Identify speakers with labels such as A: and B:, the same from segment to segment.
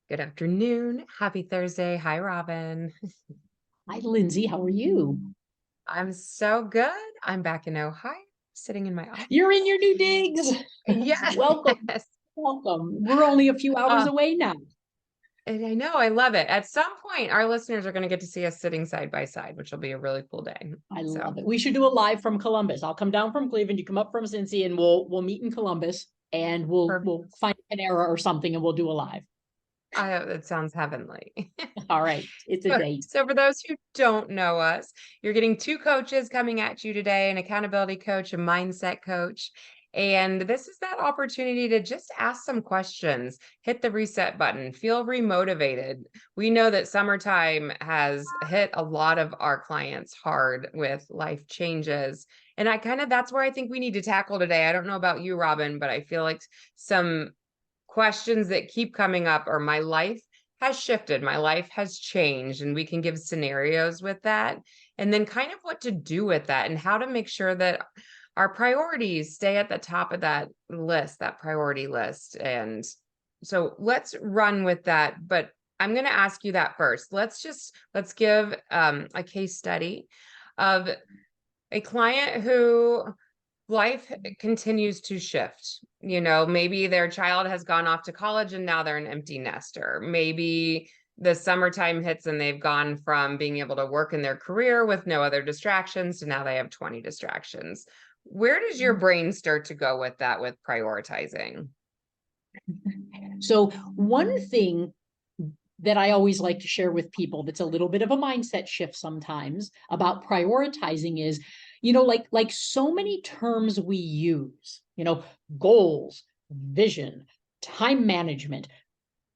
A: Good afternoon. Happy Thursday. Hi, Robin.
B: Hi, Lindsay. How are you?
A: I'm so good. I'm back in Ohio, sitting in my office.
B: You're in your new digs.
A: Yes.
B: Welcome. Welcome. We're only a few hours
A: Uh,
B: away now.
A: and I know, I love it. At some point, our listeners are going to get to see us sitting side by side, which will be a really cool day.
B: I
A: So,
B: love it. We should do a live from Columbus. I'll come down from Cleveland. You come up from Cincy, and we'll meet in Columbus, and we'll
A: perfect.
B: we'll find an error or something, and we'll do a live.
A: It sounds heavenly.
B: All right. It's a date.
A: So, for those who don't know us, you're getting two coaches coming at you today, an accountability coach, a mindset coach. And this is that opportunity to just ask some questions, hit the reset button, feel remotivated. We know that summertime has hit a lot of our clients hard with life changes. And that's where I think we need to tackle today. I don't know about you, Robin, but I feel like some questions that keep coming up are my life has shifted, my life has changed, and we can give scenarios with that. And then kind of what to do with that and how to make sure that our priorities stay at the top of that list, that priority list. And so let's run with that. But I'm going to ask you that first. Let's give a case study of a client who life continues to shift. Maybe their child has gone off to college and now they're an empty nester. Maybe the summertime hits and they've gone from being able to work in their career with no other distractions to now they have 20 distractions. Where does your brain start to go with that, with prioritizing?
B: So one thing that I always like to share with people that's a little bit of a mindset shift sometimes about prioritizing is, like so many terms we use, goals, vision, time management.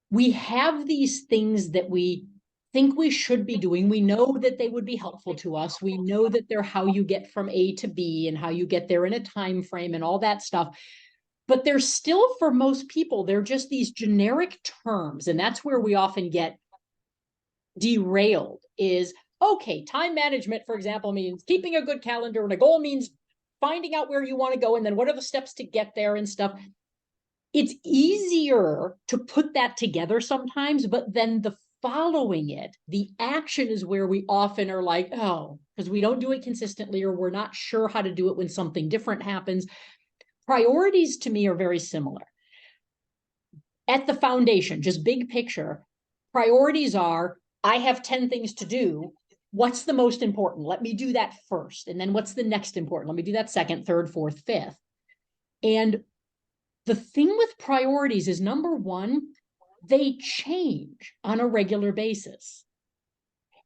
B: We have these things that we think we should be doing. We know that they would be helpful to us. We know that they're how you get from A to B and how you get there in a time frame and all that stuff. But they're still, for most people, they're just these generic terms. And that's where we often get derailed is, okay, time management, for example, means keeping a good calendar, and a goal means finding out where you want to go. And then what are the steps to get there and stuff. It's easier to put that together sometimes, but then the following it, the action is where we often are like, oh, because we don't do it consistently or we're not sure how to do it when something different happens. Priorities to me are very similar. At the foundation, just big picture, priorities are, I have 10 things to do. What's the most important? Let me do that first. And then what's the next important? Let me do that second, third, fourth, fifth. And the thing with priorities is, number one, they change on a regular basis.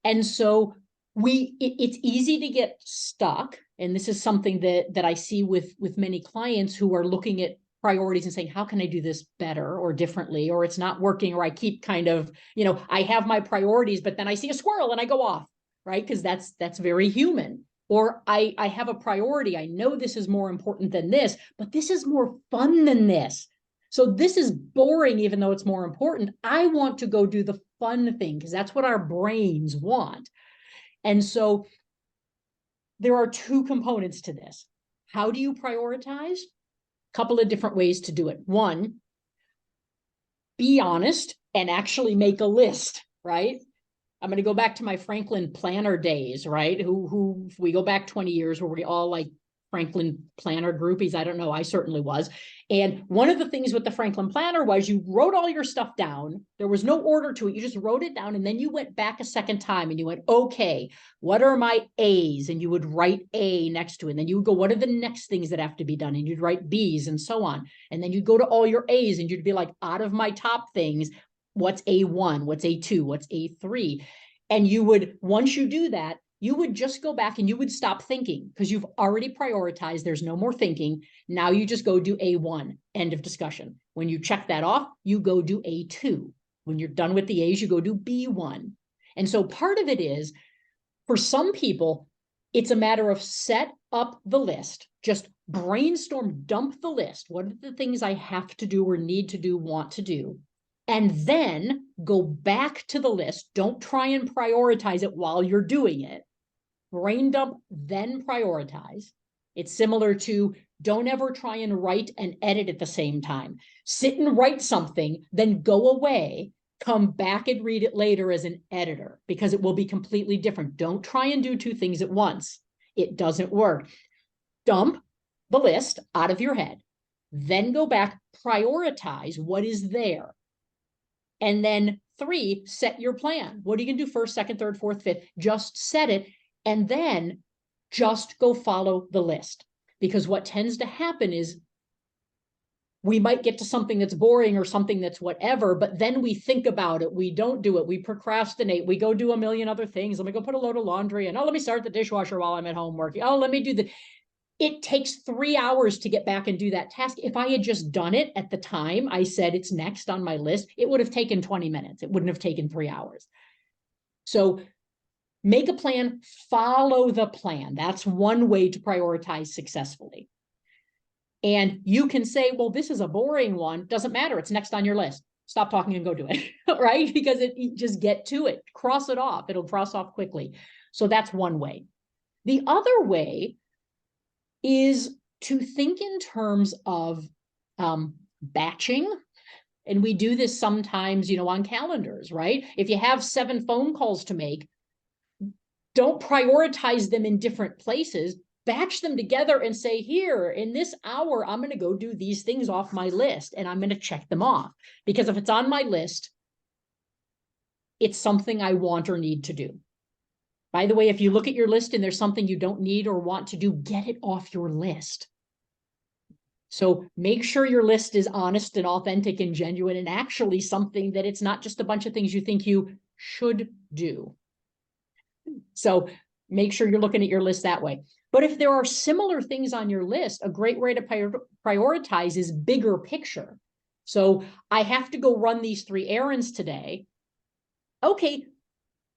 B: And so it's easy to get stuck. And this is something that I see with many clients who are looking at priorities and saying, how can I do this better or differently? Or it's not working, or I keep kind of, I have my priorities, but then I see a squirrel and I go off, right? Because that's very human. Or I have a priority. I know this is more important than this, but this is more fun than this. So this is boring, even though it's more important. I want to go do the fun thing because that's what our brains want. And so there are two components to this. How do you prioritize? A couple of different ways to do it. One, be honest and actually make a list, right? I'm going to go back to my Franklin Planner days, right? Who we go back 20 years where we all like Franklin Planner groupies. I don't know. I certainly was. And one of the things with the Franklin Planner was you wrote all your stuff down. There was no order to it. You just wrote it down. And then you went back a second time and you went, okay, what are my A's? And you would write A next to it. And then you would go, what are the next things that have to be done? And you'd write B's and so on. And then you'd go to all your A's and you'd be like, out of my top things, what's A1, what's A2, what's A3. And you would, once you do that, you would just go back and you would stop thinking because you've already prioritized. There's no more thinking. Now you just go do A1, end of discussion. When you check that off, you go do A2. When you're done with the A's, you go do B1. And so part of it is, for some people, it's a matter of set up the list, just brainstorm, dump the list. What are the things I have to do or need to do, want to do? And then go back to the list. Don't try and prioritize it while you're doing it. Brain dump, then prioritize. It's similar to, don't ever try and write and edit at the same time. Sit and write something, then go away, come back and read it later as an editor, because it will be completely different. Don't try and do two things at once. It doesn't work. Dump the list out of your head, then go back, prioritize what is there. And then 3, set your plan. What are you gonna do first, second, third, fourth, fifth? Just set it, and then just go follow the list. Because what tends to happen is we might get to something that's boring or something that's whatever, but then we think about it, we don't do it, we procrastinate, we go do a million other things. Let me go put a load of laundry in. Oh, let me start the dishwasher while I'm at home working. Oh, let me do the, it takes 3 hours to get back and do that task. If I had just done it at the time I said it's next on my list, it would have taken 20 minutes. It wouldn't have taken 3 hours. So make a plan, follow the plan. That's one way to prioritize successfully. And you can say, well, this is a boring one. Doesn't matter. It's next on your list. Stop talking and go do it, right? Because it just get to it, cross it off. It'll cross off quickly. So that's one way. The other way is to think in terms of batching. And we do this sometimes, on calendars, right? If you have 7 phone calls to make, don't prioritize them in different places. Batch them together and say, here, in this hour, I'm going to go do these things off my list and I'm going to check them off. Because if it's on my list, it's something I want or need to do. By the way, if you look at your list and there's something you don't need or want to do, get it off your list. So make sure your list is honest and authentic and genuine and actually something that it's not just a bunch of things you think you should do. So make sure you're looking at your list that way. But if there are similar things on your list, a great way to prioritize is bigger picture. So I have to go run these 3 errands today. Okay,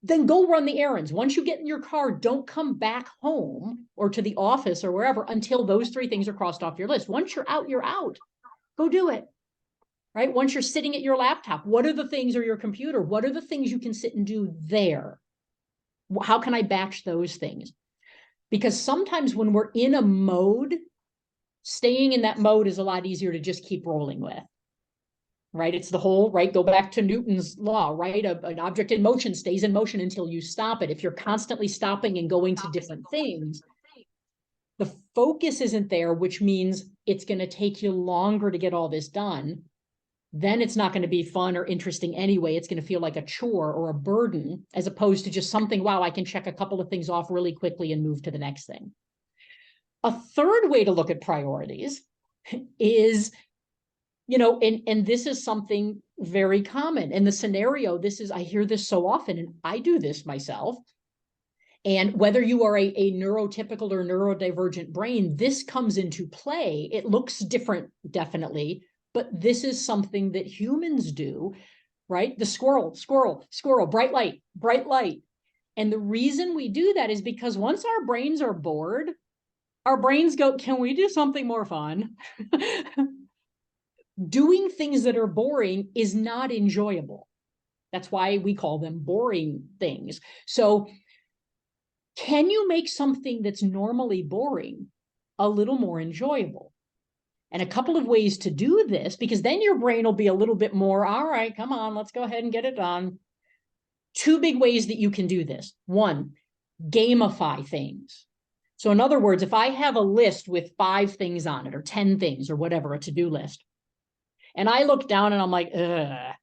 B: then go run the errands. Once you get in your car, don't come back home or to the office or wherever until those 3 things are crossed off your list. Once you're out, you're out. Go do it, right? Once you're sitting at your laptop, what are the things, or your computer, what are the things you can sit and do there? How can I batch those things? Because sometimes when we're in a mode, staying in that mode is a lot easier to just keep rolling with, right? It's the whole, right? Go back to Newton's law, right? An object in motion stays in motion until you stop it. If you're constantly stopping and going to different things, the focus isn't there, which means it's going to take you longer to get all this done. Then it's not going to be fun or interesting anyway. It's going to feel like a chore or a burden, as opposed to just something, wow, I can check a couple of things off really quickly and move to the next thing. A third way to look at priorities is, and this is something very common. In the scenario, I hear this so often, and I do this myself. And whether you are a neurotypical or neurodivergent brain, this comes into play. It looks different, definitely, but this is something that humans do, right? The squirrel, bright light. And the reason we do that is because once our brains are bored, our brains go, can we do something more fun? Doing things that are boring is not enjoyable. That's why we call them boring things. So can you make something that's normally boring a little more enjoyable? And a couple of ways to do this, because then your brain will be a little bit more, all right, come on, let's go ahead and get it done. 2 big ways that you can do this. 1, gamify things. So in other words, if I have a list with 5 things on it, or 10 things, or whatever, a to-do list, and I look down and I'm like, ugh,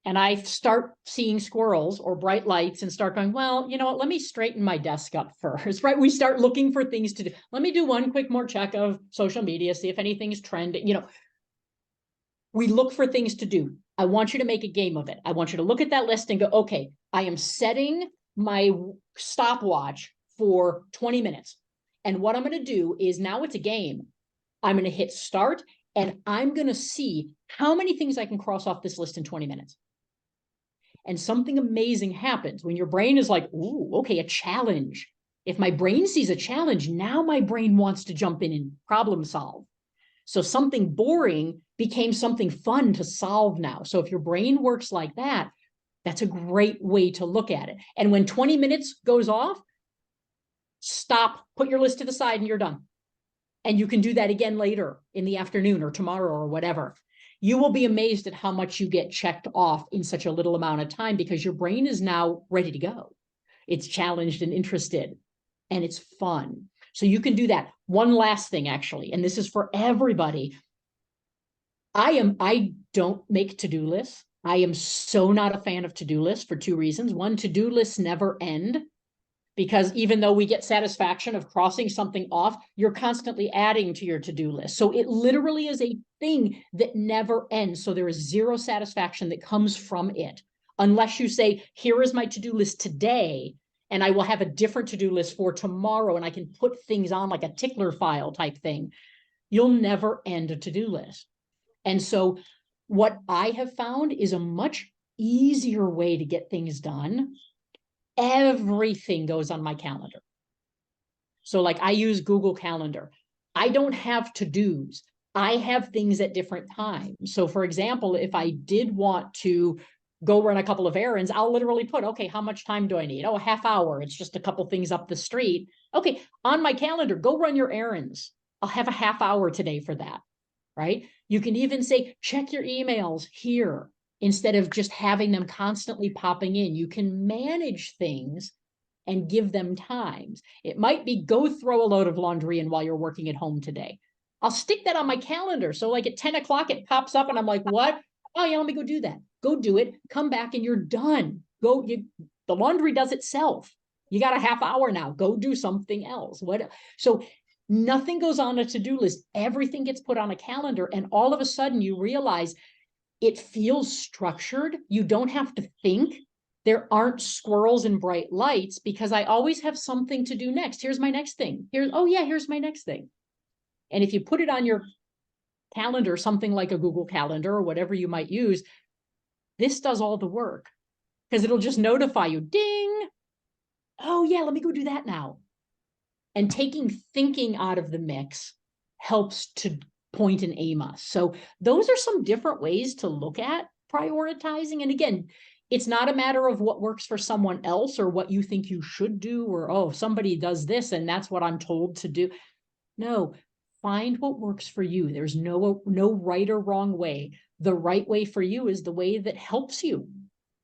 B: and I start seeing squirrels or bright lights and start going, well, you know what, let me straighten my desk up first, right? We start looking for things to do. Let me do one quick more check of social media, see if anything's trending. We look for things to do. I want you to make a game of it. I want you to look at that list and go, okay, I am setting my stopwatch for 20 minutes. And what I'm going to do is, now it's a game. I'm going to hit start and I'm going to see how many things I can cross off this list in 20 minutes. And something amazing happens when your brain is like, ooh, okay, a challenge. If my brain sees a challenge, now my brain wants to jump in and problem solve. So something boring became something fun to solve now. So if your brain works like that, that's a great way to look at it. And when 20 minutes goes off, stop, put your list to the side and you're done. And you can do that again later in the afternoon or tomorrow or whatever. you will be amazed at how much you get checked off in such a little amount of time because your brain is now ready to go. It's challenged and interested, and it's fun. So you can do that. One last thing, actually, and this is for everybody. I don't make to-do lists. I am so not a fan of to-do lists for two reasons. One, to-do lists never end, because even though we get satisfaction of crossing something off, you're constantly adding to your to-do list. So it literally is a thing that never ends. So there is zero satisfaction that comes from it, unless you say, here is my to-do list today, and I will have a different to-do list for tomorrow, and I can put things on like a tickler file type thing. You'll never end a to-do list. And so what I have found is a much easier way to get things done. Everything goes on my calendar. So like I use Google Calendar. I don't have to-dos. I have things at different times. So for example, if I did want to go run a couple of errands, I'll literally put, okay, how much time do I need? Oh, a half hour. It's just a couple things up the street. Okay, on my calendar, go run your errands. I'll have a half hour today for that, right? You can even say, check your emails here instead of just having them constantly popping in. You can manage things and give them times. It might be go throw a load of laundry in while you're working at home today. I'll stick that on my calendar. So like at 10 o'clock, it pops up and I'm like, what? Oh yeah, let me go do that. Go do it, come back and you're done. The laundry does itself. You got a half hour now, go do something else. So nothing goes on a to-do list. Everything gets put on a calendar. And all of a sudden you realize it feels structured. You don't have to think. There aren't squirrels and bright lights because I always have something to do next. Here's my next thing. Here's my next thing. And if you put it on your calendar, something like a Google Calendar or whatever you might use, this does all the work because it'll just notify you, ding. Oh yeah, let me go do that now. And taking thinking out of the mix helps to point and aim us. So those are some different ways to look at prioritizing. And again, it's not a matter of what works for someone else or what you think you should do, or, oh, somebody does this and that's what I'm told to do. No, find what works for you. There's no right or wrong way. The right way for you is the way that helps you.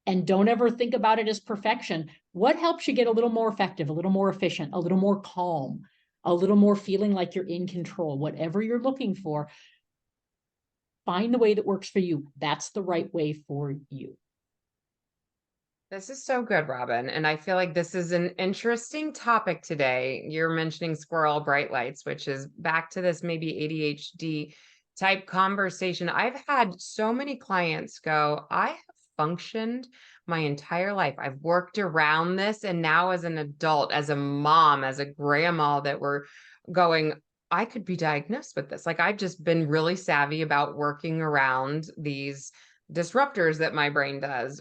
B: And don't ever think about it as perfection. What helps you get a little more effective, a little more efficient, a little more calm, a little more feeling like you're in control, whatever you're looking for, find the way that works for you. That's the right way for you.
A: This is so good, Robin. And I feel like this is an interesting topic today. You're mentioning squirrel bright lights, which is back to this maybe ADHD type conversation. I've had so many clients go, I have functioned my entire life. I've worked around this. And now as an adult, as a mom, as a grandma, that we're going, I could be diagnosed with this. Like I've just been really savvy about working around these disruptors that my brain does,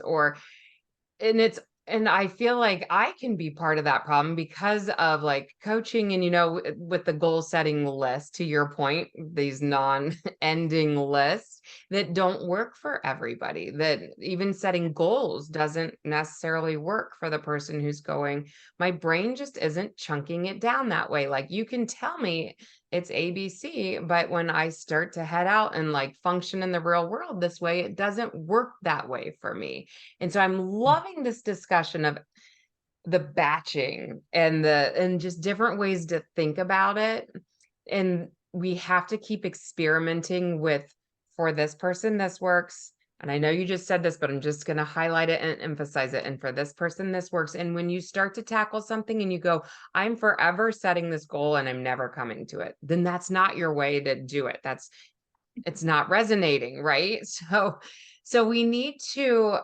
A: and I feel like I can be part of that problem because of like coaching and, with the goal setting list, to your point, these non-ending lists that don't work for everybody, that even setting goals doesn't necessarily work for the person who's going, my brain just isn't chunking it down that way. Like you can tell me it's ABC, but when I start to head out and like function in the real world this way, it doesn't work that way for me. And so I'm loving this discussion of the batching and just different ways to think about it. And we have to keep experimenting with, for this person, this works. And I know you just said this, but I'm just going to highlight it and emphasize it. And for this person, this works. And when you start to tackle something and you go, I'm forever setting this goal and I'm never coming to it, then that's not your way to do it. It's not resonating, right? So we need to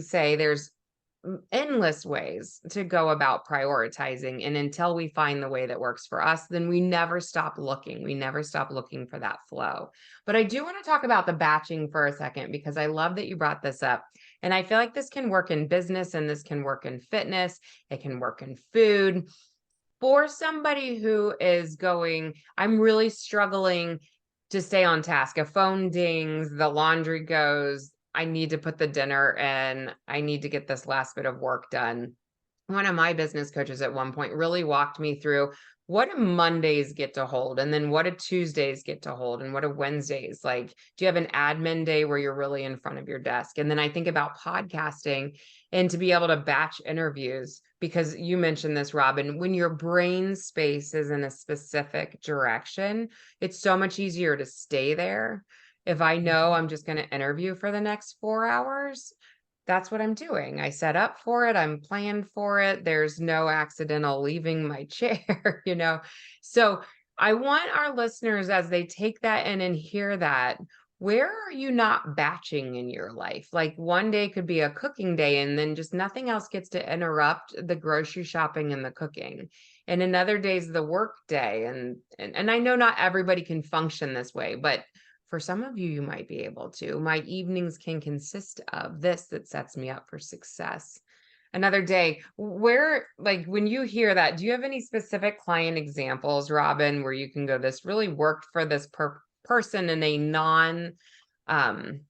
A: say there's endless ways to go about prioritizing. And until we find the way that works for us, then we never stop looking. We never stop looking for that flow. But I do want to talk about the batching for a second, because I love that you brought this up. And I feel like this can work in business and this can work in fitness. It can work in food. For somebody who is going, I'm really struggling to stay on task. A phone dings, the laundry goes, I need to put the dinner in, I need to get this last bit of work done. One of my business coaches at one point really walked me through what do Mondays get to hold? And then what do Tuesdays get to hold? And what do Wednesdays? Like, do you have an admin day where you're really in front of your desk? And then I think about podcasting and to be able to batch interviews, because you mentioned this, Robin, when your brain space is in a specific direction, it's so much easier to stay there. If I know I'm just going to interview for the next 4 hours, that's what I'm doing. I set up for it. I'm planned for it. There's no accidental leaving my chair, you know? So I want our listeners, as they take that in and hear that, where are you not batching in your life? Like one day could be a cooking day, and then just nothing else gets to interrupt the grocery shopping and the cooking. And another day's the work day. And I know not everybody can function this way, but for some of you, you might be able to. My evenings can consist of this that sets me up for success. Another day, where, like, when you hear that, do you have any specific client examples, Robin, where you can go, this really worked for this person in a um,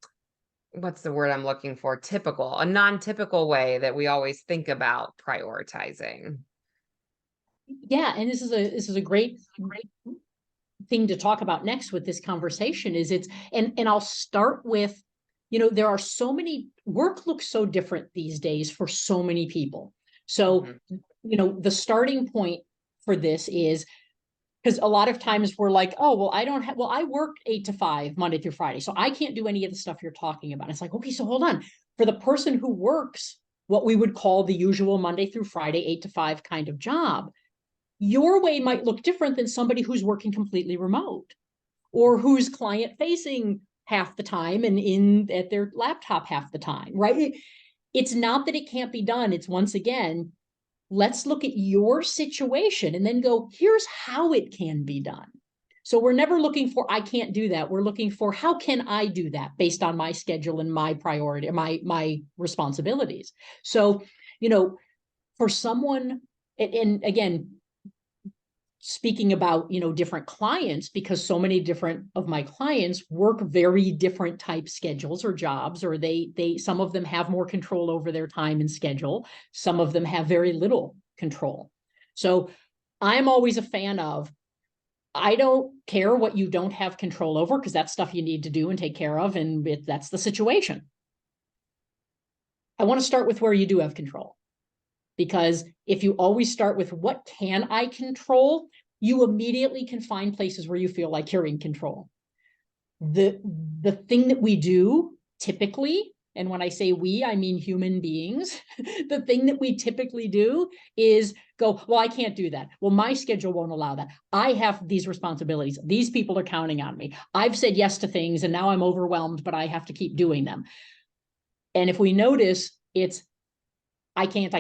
A: what's the word I'm looking for? Typical, a non-typical way that we always think about prioritizing?
B: Yeah, and this is a great thing to talk about next with this conversation is and I'll start with, there are so many, work looks so different these days for so many people. So, the starting point for this is, because a lot of times we're like, oh, well, I work 8 to 5 Monday through Friday, so I can't do any of the stuff you're talking about. It's like, okay, so hold on. For the person who works what we would call the usual Monday through Friday, 8 to 5 kind of job, your way might look different than somebody who's working completely remote or who's client facing half the time and in at their laptop half the time, right? It's not that it can't be done. It's, once again, let's look at your situation and then go, here's how it can be done. So we're never looking for, I can't do that. We're looking for, how can I do that based on my schedule and my priority, my responsibilities. So, for someone, and again, speaking about, different clients, because so many different of my clients work very different type schedules or jobs, or some of them have more control over their time and schedule. Some of them have very little control. So I'm always a fan of, I don't care what you don't have control over, because that's stuff you need to do and take care of. And that's the situation. I want to start with where you do have control. Because if you always start with what can I control, you immediately can find places where you feel like you're in control. The thing that we do typically, and when I say we, I mean human beings, the thing that we typically do is go, well, I can't do that. Well, my schedule won't allow that. I have these responsibilities. These people are counting on me. I've said yes to things and now I'm overwhelmed, but I have to keep doing them. And if we notice, it's, I can't.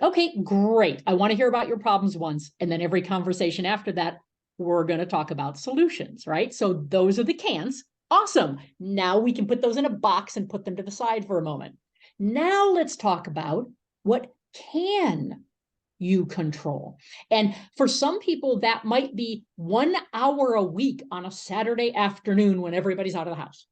B: Okay, great. I want to hear about your problems once. And then every conversation after that, we're going to talk about solutions, right? So those are the can'ts. Awesome. Now we can put those in a box and put them to the side for a moment. Now let's talk about what can you control. And for some people, that might be 1 hour a week on a Saturday afternoon when everybody's out of the house.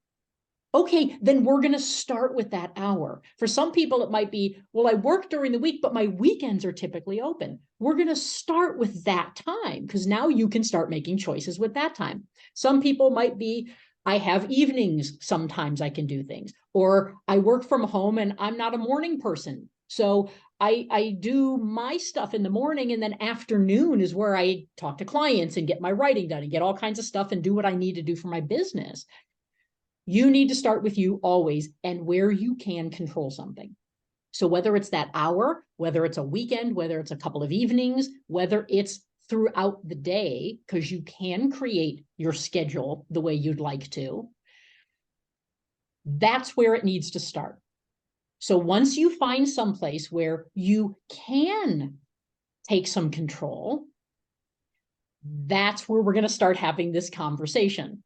B: Okay, then we're going to start with that hour. For some people, it might be, well, I work during the week, but my weekends are typically open. We're going to start with that time, because now you can start making choices with that time. Some people might be, I have evenings, sometimes I can do things, or I work from home and I'm not a morning person. So I do my stuff in the morning, and then afternoon is where I talk to clients and get my writing done and get all kinds of stuff and do what I need to do for my business. You need to start with you always and where you can control something. So whether it's that hour, whether it's a weekend, whether it's a couple of evenings, whether it's throughout the day, because you can create your schedule the way you'd like to, that's where it needs to start. So once you find someplace where you can take some control, that's where we're going to start having this conversation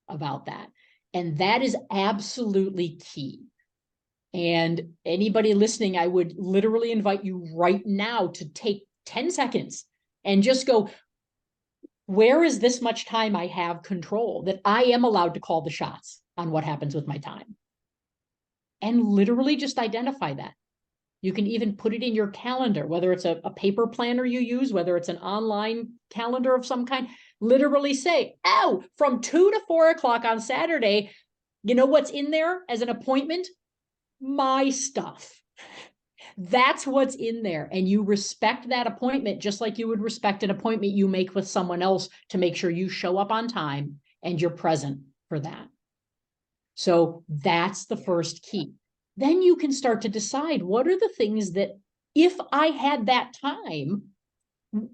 B: about that. And that is absolutely key. And anybody listening, I would literally invite you right now to take 10 seconds and just go, where is this much time I have control, that I am allowed to call the shots on what happens with my time? And literally just identify that. You can even put it in your calendar, whether it's a paper planner you use, whether it's an online calendar of some kind. Literally say, oh, from 2 to 4 o'clock on Saturday, you know what's in there as an appointment? My stuff. That's what's in there. And you respect that appointment just like you would respect an appointment you make with someone else to make sure you show up on time and you're present for that. So that's the first key. Then you can start to decide, what are the things that, if I had that time,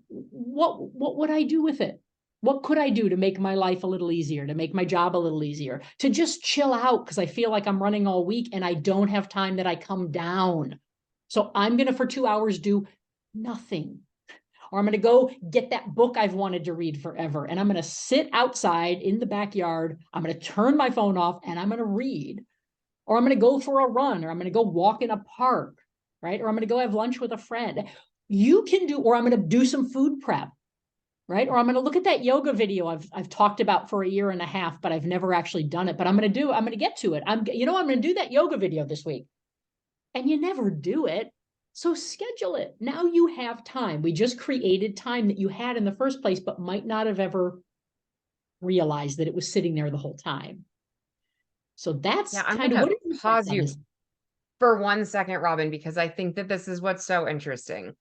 B: what would I do with it? What could I do to make my life a little easier, to make my job a little easier, to just chill out because I feel like I'm running all week and I don't have time that I come down. So I'm going to, for 2 hours, do nothing. Or I'm going to go get that book I've wanted to read forever. And I'm going to sit outside in the backyard. I'm going to turn my phone off and I'm going to read. Or I'm going to go for a run, or I'm going to go walk in a park, right? Or I'm going to go have lunch with a friend. You can do, or I'm going to do some food prep, right? Or I'm going to look at that yoga video I've talked about for a year and a half, but I've never actually done it. But I'm going to get to it. I'm going to do that yoga video this week. And you never do it. So schedule it. Now you have time. We just created time that you had in the first place, but might not have ever realized that it was sitting there the whole time. So that's kind of what
A: I'm going to pause you for 1 second, Robin, because I think that this is what's so interesting.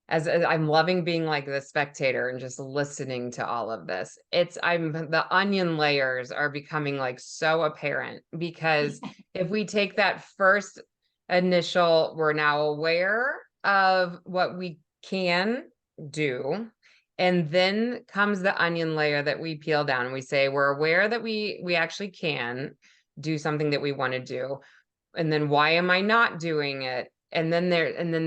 A: As I'm loving being like the spectator and just listening to all of this. The onion layers are becoming like so apparent, because if we take that first initial, we're now aware of what we can do. And then comes the onion layer that we peel down and we say, we're aware that we actually can do something that we want to do. And then why am I not doing it? And then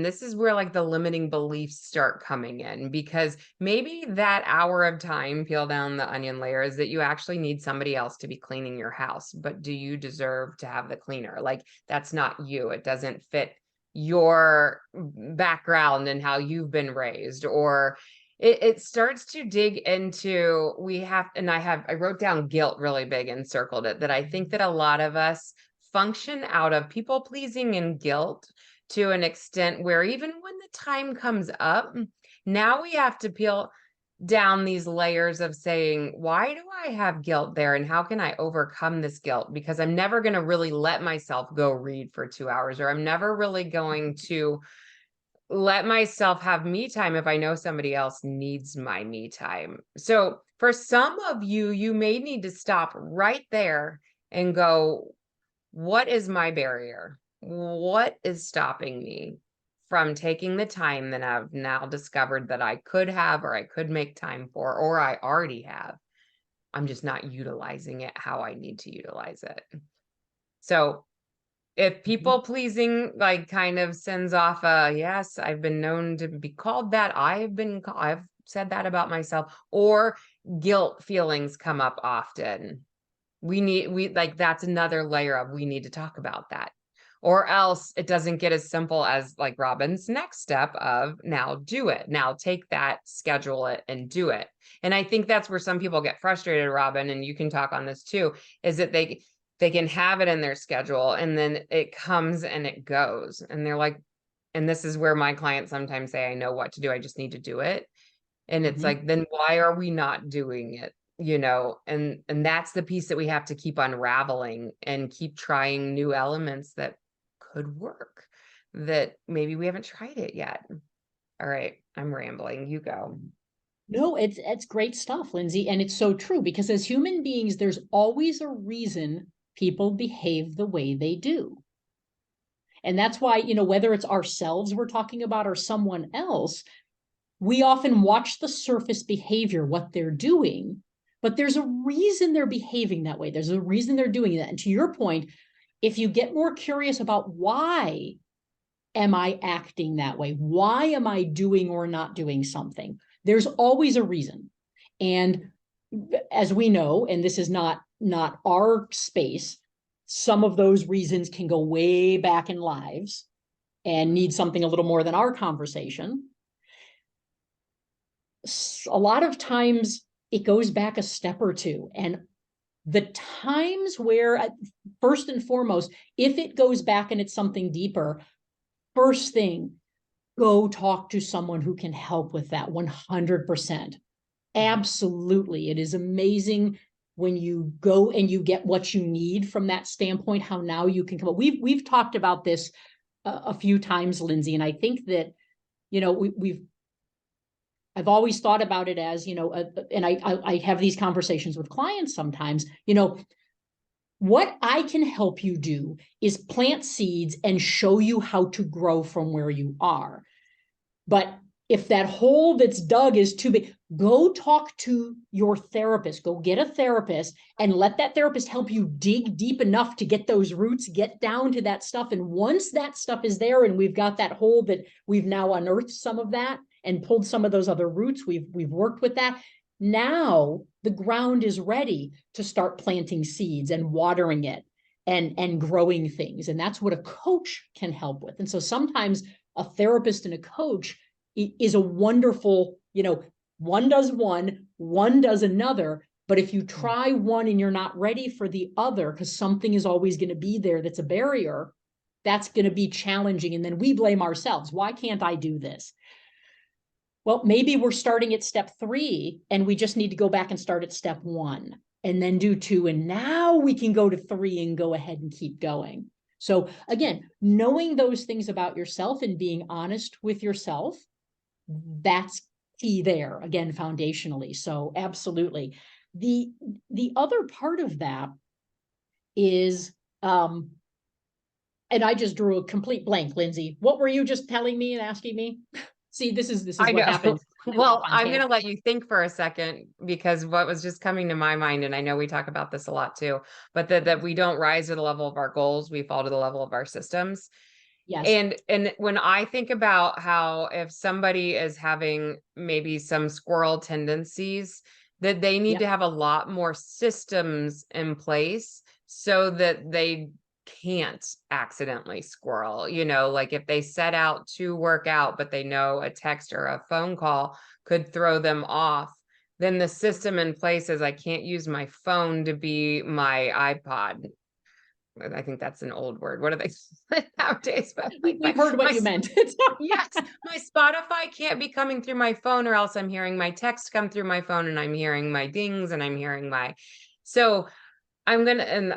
A: this is where like the limiting beliefs start coming in, because maybe that hour of time, peel down the onion layer, is that you actually need somebody else to be cleaning your house. But do you deserve to have the cleaner? Like, that's not you. It doesn't fit your background and how you've been raised. Or it starts to dig into, I wrote down guilt really big and circled it, that I think that a lot of us function out of people pleasing and guilt to an extent where even when the time comes up, now we have to peel down these layers of saying, why do I have guilt there? And how can I overcome this guilt? Because I'm never going to really let myself go read for 2 hours, or I'm never really going to let myself have me time if I know somebody else needs my me time. So for some of you, you may need to stop right there and go, what is my barrier? What is stopping me from taking the time that I've now discovered that I could have, or I could make time for, or I already have? I'm just not utilizing it how I need to utilize it. So if people pleasing like kind of sends off yes, I've been known to be called that, I've said that about myself, or guilt feelings come up often, that's another layer of, we need to talk about that. Or else it doesn't get as simple as like Robin's next step of, now do it. Now take that, schedule it, and do it. And I think that's where some people get frustrated, Robin, and you can talk on this too, is that they can have it in their schedule and then it comes and it goes. And they're like, and this is where my clients sometimes say, I know what to do, I just need to do it. And it's like, then why are we not doing it? And that's the piece that we have to keep unraveling and keep trying new elements that could work, that maybe we haven't tried it yet. All right, I'm rambling, you go.
B: No, it's great stuff, Lindsay. And it's so true, because as human beings, there's always a reason people behave the way they do. And that's why, whether it's ourselves we're talking about or someone else, we often watch the surface behavior, what they're doing, but there's a reason they're behaving that way. There's a reason they're doing that. And to your point, if you get more curious about, why am I acting that way? Why am I doing or not doing something? There's always a reason. And as we know, and this is not our space, some of those reasons can go way back in lives and need something a little more than our conversation. A lot of times it goes back a step or two. And the times where, first and foremost, if it goes back and it's something deeper, first thing, go talk to someone who can help with that 100%. Absolutely. It is amazing when you go and you get what you need from that standpoint, how now you can come up. We've talked about this a few times, Lindsay, and I think that, you know, I've always thought about it as, you know, and I have these conversations with clients sometimes, you know, what I can help you do is plant seeds and show you how to grow from where you are. But if that hole that's dug is too big, go talk to your therapist, go get a therapist and let that therapist help you dig deep enough to get those roots, get down to that stuff. And once that stuff is there and we've got that hole that we've now unearthed some of that and pulled some of those other roots, we've worked with that. Now the ground is ready to start planting seeds and watering it and growing things. And that's what a coach can help with. And so sometimes a therapist and a coach is a wonderful, you know, one does another. But if you try one and you're not ready for the other, because something is always going to be there that's a barrier, that's going to be challenging. And then we blame ourselves. Why can't I do this? Well, maybe we're starting at step 3 and we just need to go back and start at step 1 and then do 2. And now we can go to 3 and go ahead and keep going. So again, knowing those things about yourself and being honest with yourself, that's key there, again, foundationally. So absolutely. The other part of that is, and I just drew a complete blank, Lindsay. What were you just telling me and asking me? See, this is
A: I
B: what
A: know.
B: happens.
A: Well, I'm going to let you think for a second because what was just coming to my mind, and I know we talk about this a lot too, but that we don't rise to the level of our goals, we fall to the level of our systems.
B: Yes.
A: And when I think about how if somebody is having maybe some squirrel tendencies, that they need to have a lot more systems in place so that they can't accidentally squirrel, you know, like if they set out to work out, but they know a text or a phone call could throw them off, then the system in place is I can't use my phone to be my iPod. I think that's an old word. What are they nowadays? But like
B: we've heard what you meant.
A: Yes, my Spotify can't be coming through my phone, or else I'm hearing my text come through my phone, and I'm hearing my dings, and I'm hearing my. So I'm gonna, and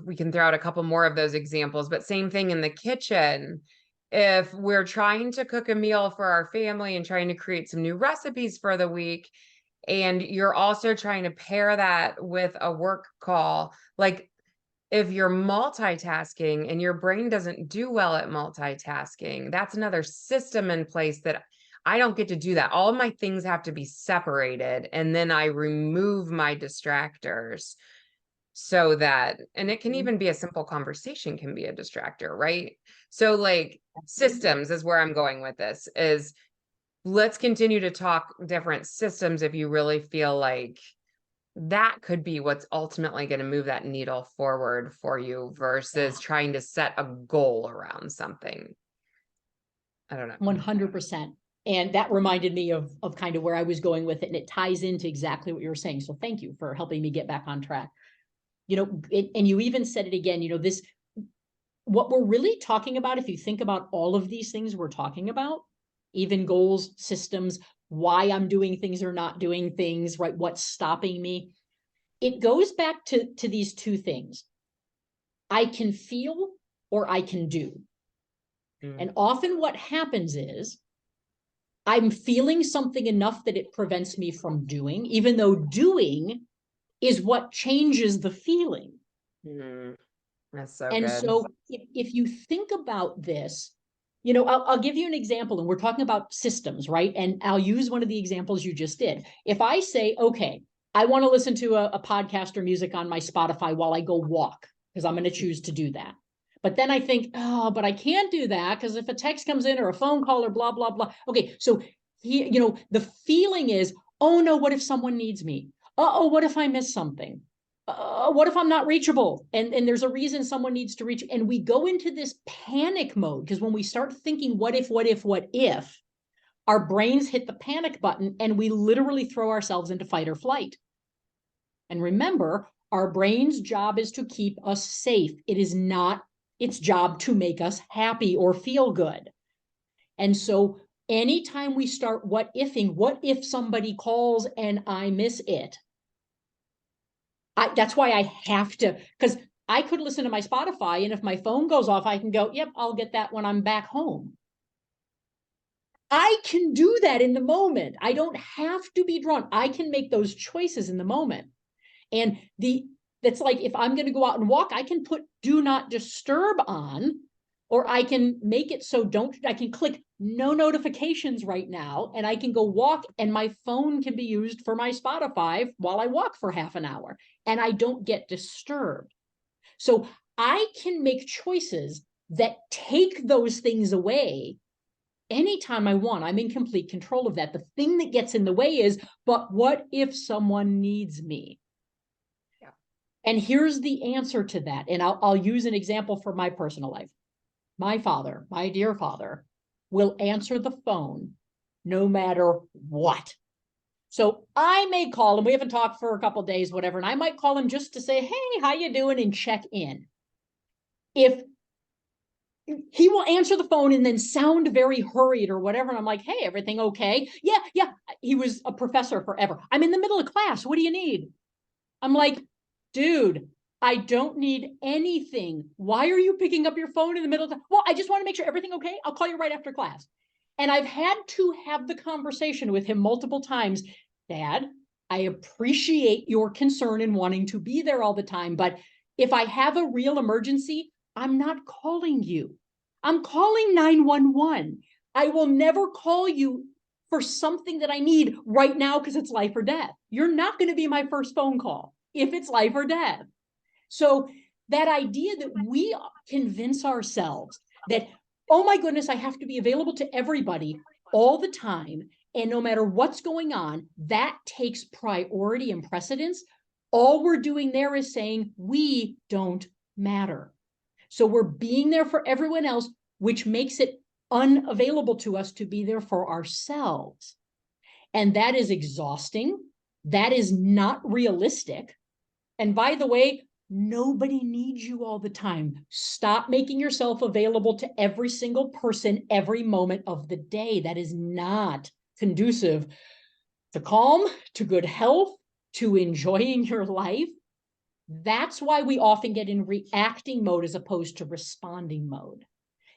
A: we can throw out a couple more of those examples, but same thing in the kitchen. If we're trying to cook a meal for our family and trying to create some new recipes for the week, and you're also trying to pair that with a work call, like if you're multitasking and your brain doesn't do well at multitasking, that's another system in place that I don't get to do that. All of my things have to be separated, and then I remove my distractors so that, and it can even be a simple conversation can be a distractor, right? So like systems is where I'm going with this is let's continue to talk different systems if you really feel like that could be what's ultimately going to move that needle forward for you versus trying to set a goal around something. I don't know.
B: 100%. And that reminded me of kind of where I was going with it. And it ties into exactly what you were saying. So thank you for helping me get back on track. You know, and you even said it again, you know, what we're really talking about, if you think about all of these things we're talking about, even goals, systems, why I'm doing things or not doing things, right? What's stopping me? It goes back to these two things. I can feel or I can do. And often what happens is I'm feeling something enough that it prevents me from doing, even though doing is what changes the feeling.
A: That's so
B: and
A: good.
B: So if you think about this, you know, I'll give you an example, and we're talking about systems, right? And I'll use one of the examples you just did. If I say, okay, I want to listen to a podcast or music on my Spotify while I go walk, because I'm going to choose to do that. But then I think, oh, but I can't do that because if a text comes in or a phone call or blah, blah, blah. Okay, so you know, the feeling is, oh no, what if someone needs me? Uh-oh, what if I miss something? What if I'm not reachable? And there's a reason someone needs to reach. And we go into this panic mode because when we start thinking, what if, our brains hit the panic button and we literally throw ourselves into fight or flight. And remember, our brain's job is to keep us safe. It is not its job to make us happy or feel good. And so anytime we start what ifing, what if somebody calls and I miss it? That's why I have to, because I could listen to my Spotify, and if my phone goes off, I can go, yep, I'll get that when I'm back home. I can do that in the moment. I don't have to be drawn. I can make those choices in the moment. And that's like, if I'm going to go out and walk, I can put do not disturb on, or I can make it so I can click no notifications right now, and I can go walk, and my phone can be used for my Spotify while I walk for half an hour, and I don't get disturbed. So I can make choices that take those things away anytime I want. I'm in complete control of that. The thing that gets in the way is, but what if someone needs me?
A: Yeah.
B: And here's the answer to that. And I'll use an example from my personal life. My father, my dear father, will answer the phone no matter what. So I may call him. We haven't talked for a couple of days, whatever, and I might call him just to say, hey, how you doing, and check in. If he will answer the phone and then sound very hurried or whatever, and I'm like, hey, everything okay? Yeah. He was a professor forever. I'm in the middle of class. What do you need? I'm like, dude, I don't need anything. Why are you picking up your phone in the middle of the, well, I just want to make sure everything okay. I'll call you right after class. And I've had to have the conversation with him multiple times. Dad, I appreciate your concern in wanting to be there all the time, but if I have a real emergency, I'm not calling you. I'm calling 911. I will never call you for something that I need right now because it's life or death. You're not going to be my first phone call if it's life or death. So that idea that we convince ourselves that, oh my goodness, I have to be available to everybody all the time, and no matter what's going on, that takes priority and precedence. All we're doing there is saying we don't matter. So we're being there for everyone else, which makes it unavailable to us to be there for ourselves. And that is exhausting. That is not realistic. And by the way, nobody needs you all the time. Stop making yourself available to every single person every moment of the day. That is not conducive to calm, to good health, to enjoying your life. That's why we often get in reacting mode as opposed to responding mode.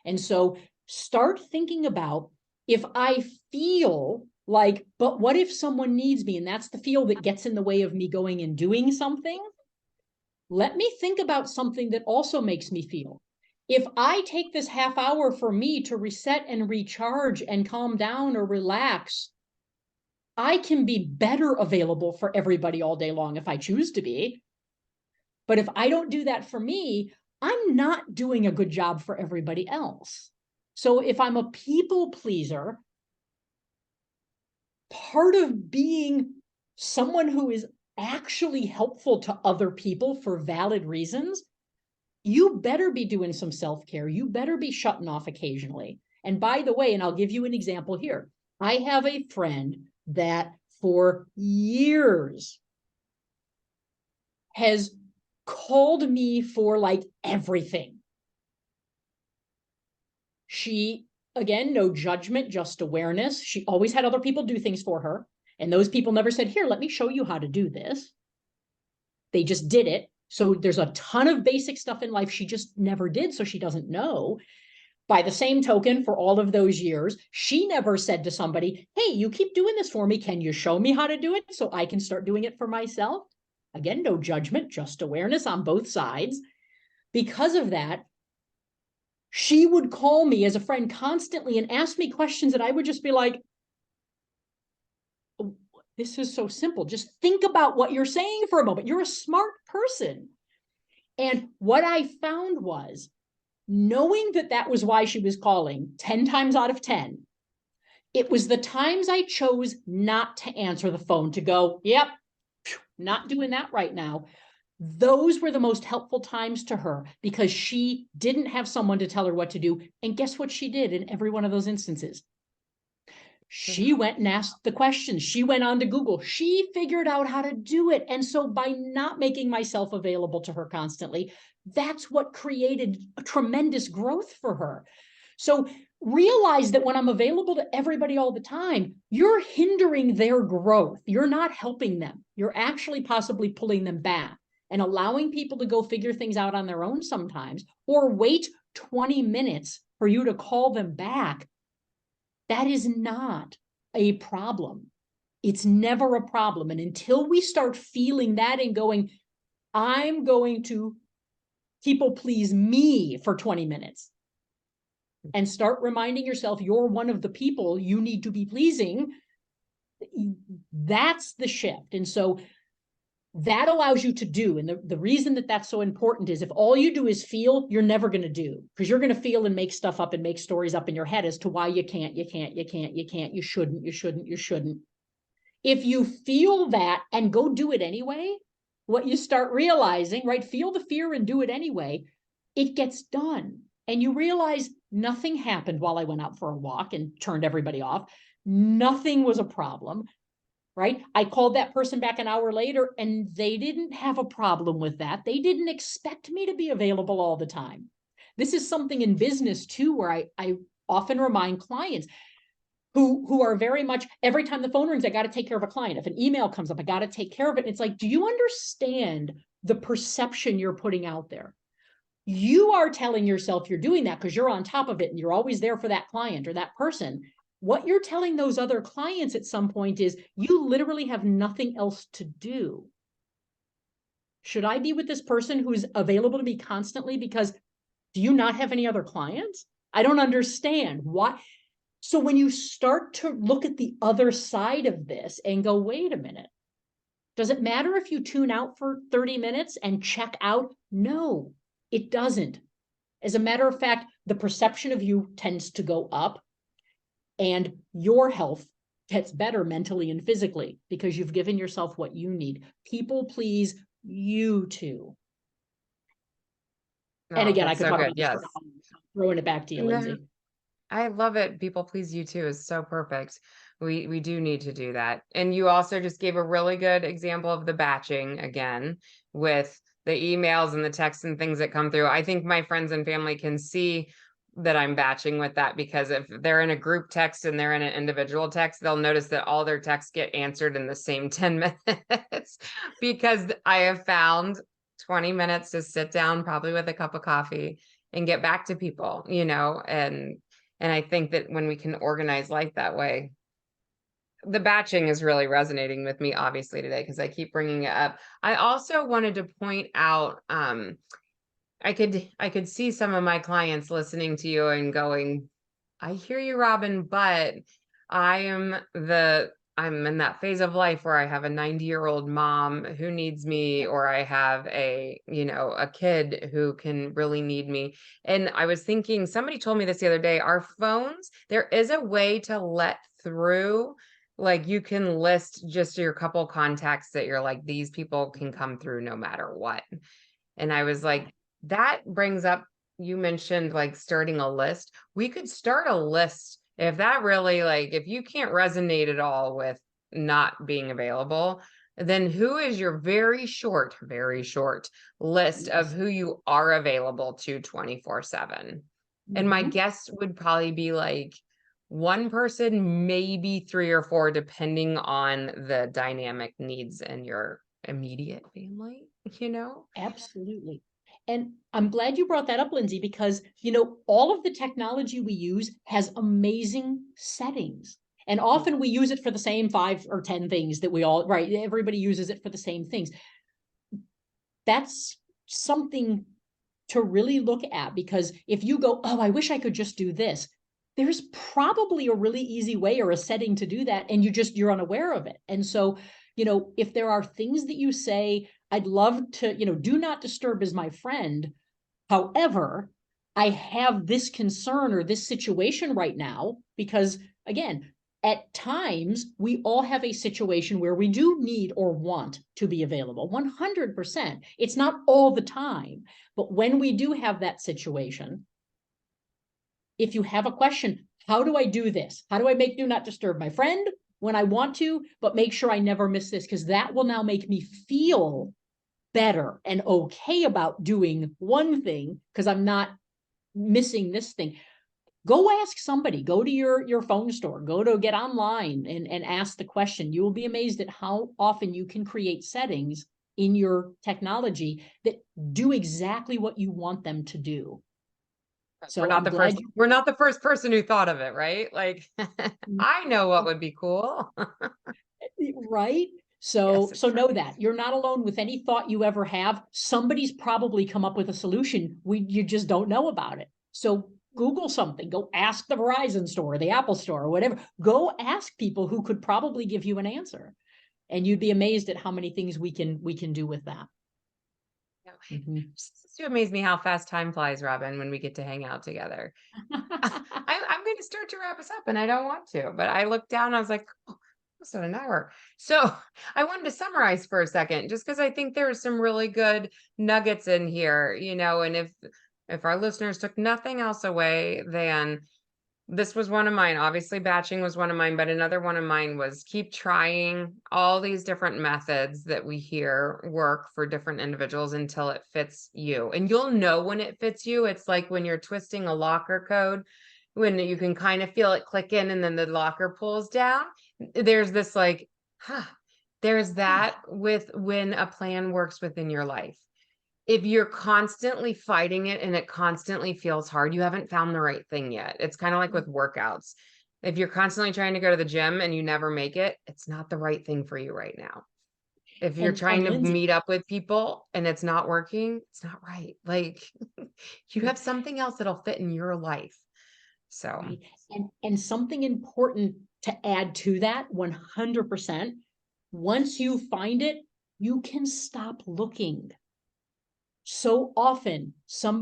B: And so start thinking about, if I feel like, but what if someone needs me? And that's the feel that gets in the way of me going and doing something. Let me think about something that also makes me feel. If I take this half hour for me to reset and recharge and calm down or relax, I can be better available for everybody all day long if I choose to be. But if I don't do that for me, I'm not doing a good job for everybody else. So if I'm a people pleaser, part of being someone who is actually helpful to other people for valid reasons, you better be doing some self-care. You better be shutting off occasionally. And by the way, and I'll give you an example here. I have a friend that for years has called me for like everything. She, again, no judgment, just awareness. She always had other people do things for her. And those people never said, here, let me show you how to do this. They just did it. So there's a ton of basic stuff in life she just never did, so she doesn't know. By the same token, for all of those years, she never said to somebody, hey, you keep doing this for me. Can you show me how to do it so I can start doing it for myself? Again, no judgment, just awareness on both sides. Because of that, she would call me as a friend constantly and ask me questions that I would just be like, oh, this is so simple. Just think about what you're saying for a moment. You're a smart person. And what I found was, knowing that that was why she was calling 10 times out of 10, it was the times I chose not to answer the phone, to go, yep, not doing that right now. Those were the most helpful times to her, because she didn't have someone to tell her what to do. And guess what she did in every one of those instances? She went and asked the questions. She went on to Google. She figured out how to do it. And so by not making myself available to her constantly, that's what created a tremendous growth for her. So realize that when I'm available to everybody all the time, you're hindering their growth. You're not helping them. You're actually possibly pulling them back and allowing people to go figure things out on their own sometimes, or wait 20 minutes for you to call them back. That is not a problem. It's never a problem. And until we start feeling that and going, I'm going to people please me for 20 minutes, and start reminding yourself you're one of the people you need to be pleasing, that's the shift. And so that allows you to do. And the reason that that's so important is if all you do is feel, you're never going to do, because you're going to feel and make stuff up and make stories up in your head as to why you can't, you shouldn't. If you feel that and go do it anyway, what you start realizing, right? Feel the fear and do it anyway, it gets done. And you realize nothing happened while I went out for a walk and turned everybody off. Nothing was a problem, right? I called that person back an hour later and they didn't have a problem with that. They didn't expect me to be available all the time. This is something in business too, where I often remind clients who are very much, every time the phone rings, I got to take care of a client. If an email comes up, I got to take care of it. And it's like, do you understand the perception you're putting out there? You are telling yourself you're doing that because you're on top of it and you're always there for that client or that person. What you're telling those other clients at some point is you literally have nothing else to do. Should I be with this person who's available to me constantly because do you not have any other clients? I don't understand why. So when you start to look at the other side of this and go, wait a minute, does it matter if you tune out for 30 minutes and check out? No. It doesn't. As a matter of fact, the perception of you tends to go up and your health gets better mentally and physically because you've given yourself what you need. People please you too. And again, I could talk about this.
A: Yes.
B: Throwing it back to you, Lindsay.
A: I love it. People please you too is so perfect. We do need to do that. And you also just gave a really good example of the batching again with the emails and the texts and things that come through. I think my friends and family can see that I'm batching with that because if they're in a group text and they're in an individual text, they'll notice that all their texts get answered in the same 10 minutes because I have found 20 minutes to sit down, probably with a cup of coffee, and get back to people, and I think that when we can organize life that way, the batching is really resonating with me, obviously, today, because I keep bringing it up. I also wanted to point out, I could see some of my clients listening to you and going, I hear you, Robin, but I'm in that phase of life where I have a 90-year-old mom who needs me, or I have a kid who can really need me. And I was thinking, somebody told me this the other day, our phones, there is a way to let through, like you can list just your couple contacts that you're like, these people can come through no matter what. And I was like, that brings up, you mentioned like starting a list. We could start a list if that really, like, if you can't resonate at all with not being available, then who is your very short list of who you are available to 24/7? And my guess would probably be like one person, maybe 3 or 4, depending on the dynamic needs in your immediate family,
B: Absolutely. And I'm glad you brought that up, Lindsay, because, all of the technology we use has amazing settings. And often we use it for the same 5 or 10 things that right? Everybody uses it for the same things. That's something to really look at, because if you go, oh, I wish I could just do this, there's probably a really easy way or a setting to do that. And you're unaware of it. And so, if there are things that you say, I'd love to, do not disturb is my friend. However, I have this concern or this situation right now, because again, at times we all have a situation where we do need or want to be available 100%. It's not all the time, but when we do have that situation, if you have a question, how do I do this? How do I make do not disturb my friend when I want to, but make sure I never miss this? Because that will now make me feel better and okay about doing one thing because I'm not missing this thing. Go ask somebody, go to your phone store, go to get online and ask the question. You will be amazed at how often you can create settings in your technology that do exactly what you want them to do. So I'm glad
A: we're not the first person who thought of it, right? Like, I know what would be cool.
B: right?
A: Yes,
B: So
A: it's
B: know that you're not alone with any thought you ever have. Somebody's probably come up with a solution. You just don't know about it. So Google something, go ask the Verizon store, the Apple store, or whatever. Go ask people who could probably give you an answer. And you'd be amazed at how many things we can do with that. Mhm.
A: Just to amaze me how fast time flies, Robin, when we get to hang out together. I'm going to start to wrap us up and I don't want to, but I looked down, I was like, oh, almost an hour. So I wanted to summarize for a second, just because I think there are some really good nuggets in here, and if our listeners took nothing else away, then this was one of mine. Obviously, batching was one of mine, but another one of mine was keep trying all these different methods that we hear work for different individuals until it fits you. And you'll know when it fits you. It's like when you're twisting a locker code, when you can kind of feel it click in and then the locker pulls down. There's this like, there's that with when a plan works within your life. If you're constantly fighting it and it constantly feels hard, you haven't found the right thing yet. It's kind of like with workouts. If you're constantly trying to go to the gym and you never make it, it's not the right thing for you right now. If you're
B: And
A: trying to
B: Lindsay,
A: meet up with people and it's not working, it's not right. Like you have something else that'll fit in your life. So,
B: right. And something important to add to that 100%. Once you find it, you can stop looking. So often,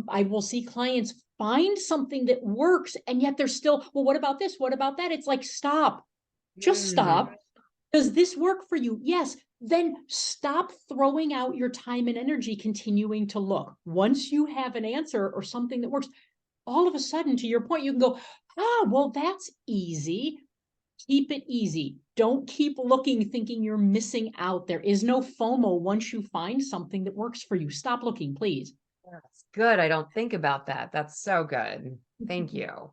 B: I will see clients find something that works, and yet they're still, well, what about this? What about that? It's like, stop, just stop. Does this work for you? Yes. Then stop throwing out your time and energy continuing to look. Once you have an answer or something that works, all of a sudden, to your point, you can go, well, that's easy. Keep it easy. Don't keep looking thinking you're missing out. There is no FOMO once you find something that works for you. Stop looking, please.
A: that's good. I don't think about that. That's so good. Thank you.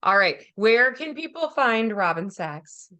A: All right. Where can people find Robin Sachs?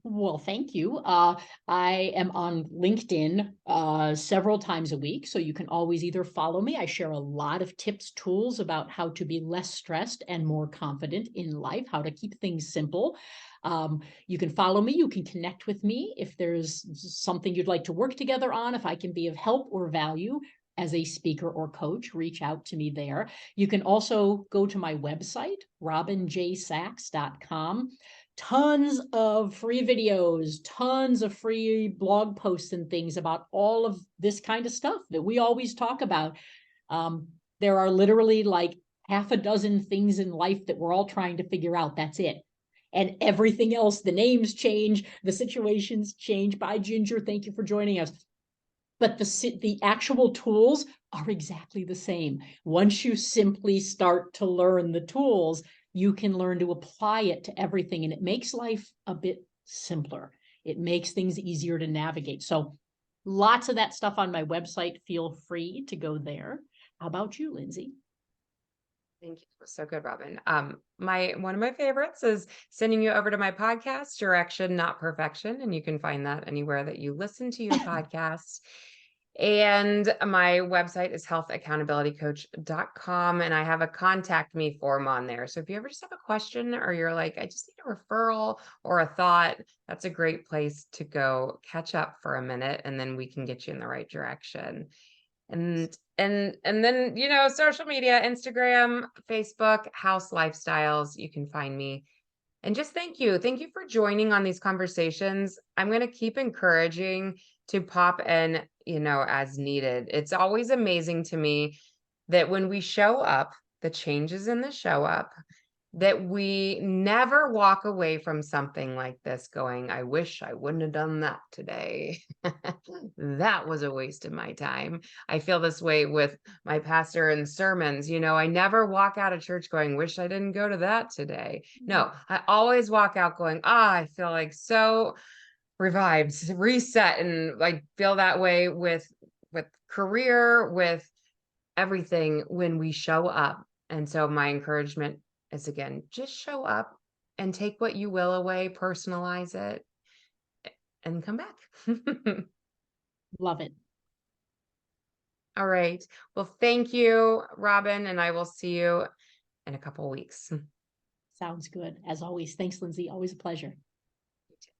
B: Well, thank you. I am on LinkedIn several times a week, so you can always either follow me. I share a lot of tips, tools about how to be less stressed and more confident in life, how to keep things simple. You can follow me. You can connect with me if there's something you'd like to work together on, if I can be of help or value as a speaker or coach, reach out to me there. You can also go to my website, robinjsachs.com. Tons of free videos, tons of free blog posts and things about all of this kind of stuff that we always talk about. There are literally like half a dozen things in life that we're all trying to figure out. That's it. And everything else, the names change, the situations change. Bye, Ginger. Thank you for joining us. But the actual tools are exactly the same. Once you simply start to learn the tools, you can learn to apply it to everything, and it makes life a bit simpler. It makes things easier to navigate. So lots of that stuff on my website. Feel free to go there. How about you, Lindsay?
A: Thank you. So good, Robin. One of my favorites is sending you over to my podcast, Direction, Not Perfection. And you can find that anywhere that you listen to your podcasts. And my website is healthaccountabilitycoach.com. And I have a contact me form on there. So if you ever just have a question or you're like, I just need a referral or a thought, that's a great place to go catch up for a minute. And then we can get you in the right direction. And then, social media, Instagram, Facebook, House Lifestyles, you can find me. And just thank you. Thank you for joining on these conversations. I'm going to keep encouraging to pop in, as needed. It's always amazing to me that when we show up, the changes in the show up, that we never walk away from something like this going, I wish I wouldn't have done that today. That was a waste of my time. I feel this way with my pastor and sermons. I never walk out of church going, wish I didn't go to that today. No, I always walk out going, I feel like so revived, reset. And I feel that way with career, with everything when we show up. And so my encouragement is again, just show up and take what you will away, personalize it, and come back.
B: Love it.
A: All right. Well, thank you, Robin, and I will see you in a couple weeks.
B: Sounds good. As always, thanks, Lindsay. Always a pleasure.